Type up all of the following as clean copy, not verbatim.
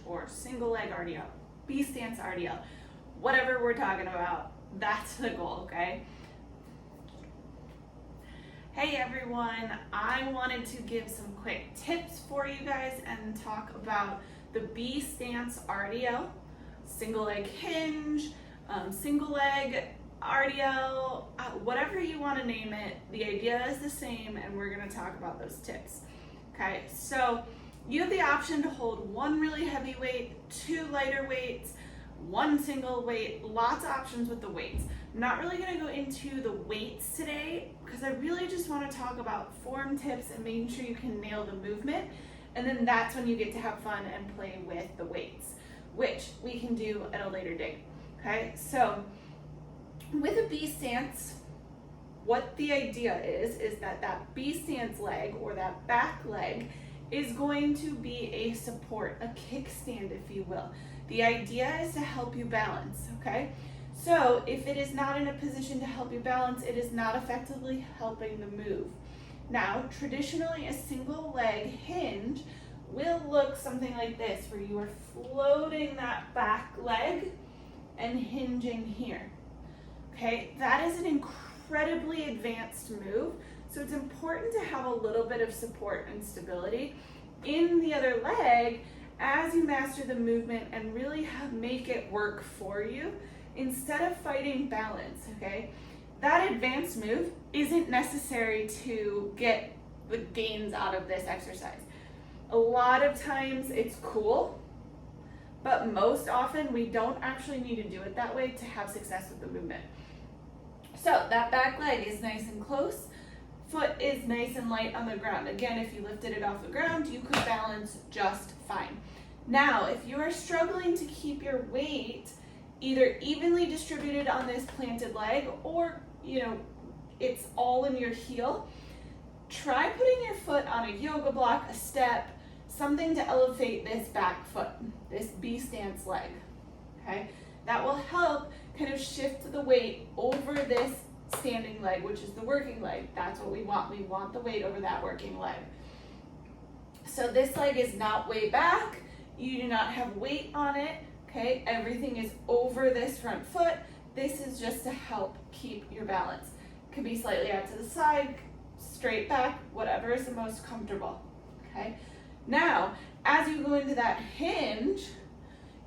or single leg RDL, B-Stance RDL, whatever we're talking about, that's the goal, okay? Hey everyone, I wanted to give some quick tips for you guys and talk about the B-Stance RDL, single leg hinge, single leg RDL, whatever you want to name it. The idea is the same, and we're going to talk about those tips. Okay, so you have the option to hold one really heavy weight, two lighter weights, one single weight, lots of options with the weights. I'm not really going to go into the weights today because I really just want to talk about form tips and making sure you can nail the movement, and then that's when you get to have fun and play with the weights, which we can do at a later date. Okay, so with a B-stance, what the idea is that B-stance leg or that back leg is going to be a support, a kickstand, if you will. The idea is to help you balance, okay? So if it is not in a position to help you balance, it is not effectively helping the move. Now, traditionally, a single leg hinge will look something like this, where you are floating that back leg and hinging here. Okay, that is an incredibly advanced move, so it's important to have a little bit of support and stability in the other leg as you master the movement and really make it work for you instead of fighting balance, okay? That advanced move isn't necessary to get the gains out of this exercise. A lot of times it's cool, but most often we don't actually need to do it that way to have success with the movement. So that back leg is nice and close, foot is nice and light on the ground. Again, if you lifted it off the ground, you could balance just fine. Now, if you are struggling to keep your weight either evenly distributed on this planted leg or, it's all in your heel, try putting your foot on a yoga block, a step, something to elevate this back foot, this B-stance leg, okay? That will help kind of shift the weight over this standing leg, which is the working leg. That's what we want. We want the weight over that working leg. So this leg is not way back. You do not have weight on it, okay? Everything is over this front foot. This is just to help keep your balance. It could be slightly out to the side, straight back, whatever is the most comfortable, okay? Now, as you go into that hinge,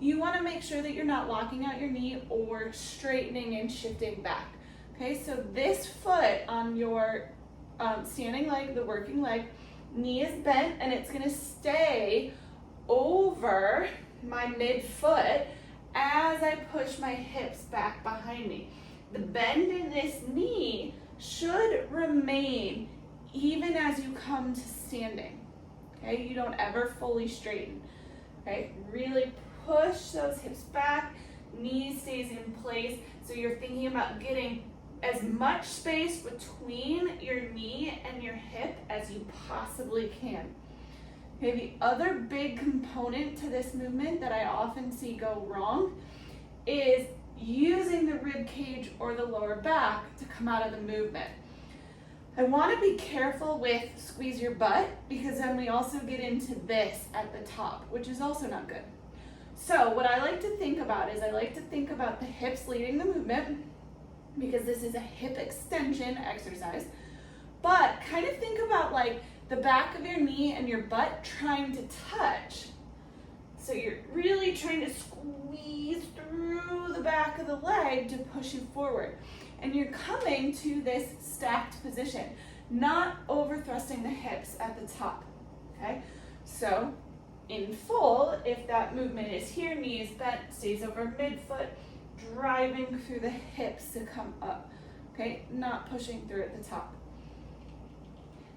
you want to make sure that you're not locking out your knee or straightening and shifting back. Okay, so this foot on your standing leg, the working leg, knee is bent and it's going to stay over my midfoot as I push my hips back behind me. The bend in this knee should remain even as you come to standing. Okay, you don't ever fully straighten. Okay, really push those hips back, knee stays in place, so you're thinking about getting as much space between your knee and your hip as you possibly can. Okay, the other big component to this movement that I often see go wrong is using the rib cage or the lower back to come out of the movement. I want to be careful with squeeze your butt, because then we also get into this at the top, which is also not good. So what I like to think about is I like to think about the hips leading the movement, because this is a hip extension exercise, but kind of think about like the back of your knee and your butt trying to touch. So you're really trying to squeeze through the back of the leg to push you forward. And you're coming to this stacked position, not over thrusting the hips at the top, okay? So in full, if that movement is here, knee is bent, stays over midfoot, driving through the hips to come up, okay? Not pushing through at the top.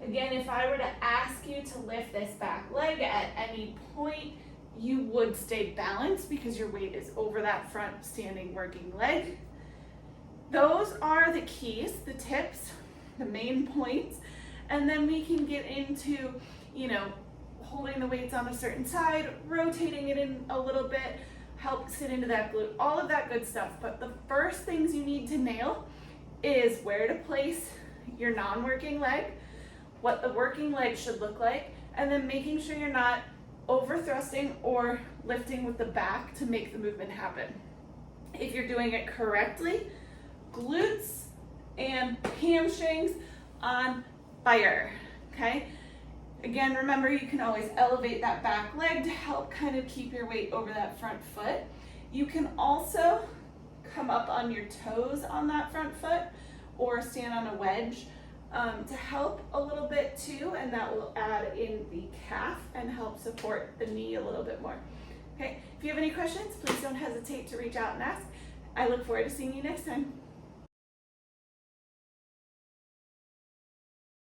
Again, if I were to ask you to lift this back leg at any point, you would stay balanced because your weight is over that front standing working leg. Those are the keys, the tips, the main points, and then we can get into, holding the weights on a certain side, rotating it in a little bit, help sit into that glute, all of that good stuff. But the first things you need to nail is where to place your non-working leg, what the working leg should look like, and then making sure you're not over thrusting or lifting with the back to make the movement happen. If you're doing it correctly, glutes and hamstrings on fire, okay? Again, remember, you can always elevate that back leg to help kind of keep your weight over that front foot. You can also come up on your toes on that front foot or stand on a wedge to help a little bit too, and that will add in the calf and help support the knee a little bit more. Okay, if you have any questions, please don't hesitate to reach out and ask. I look forward to seeing you next time.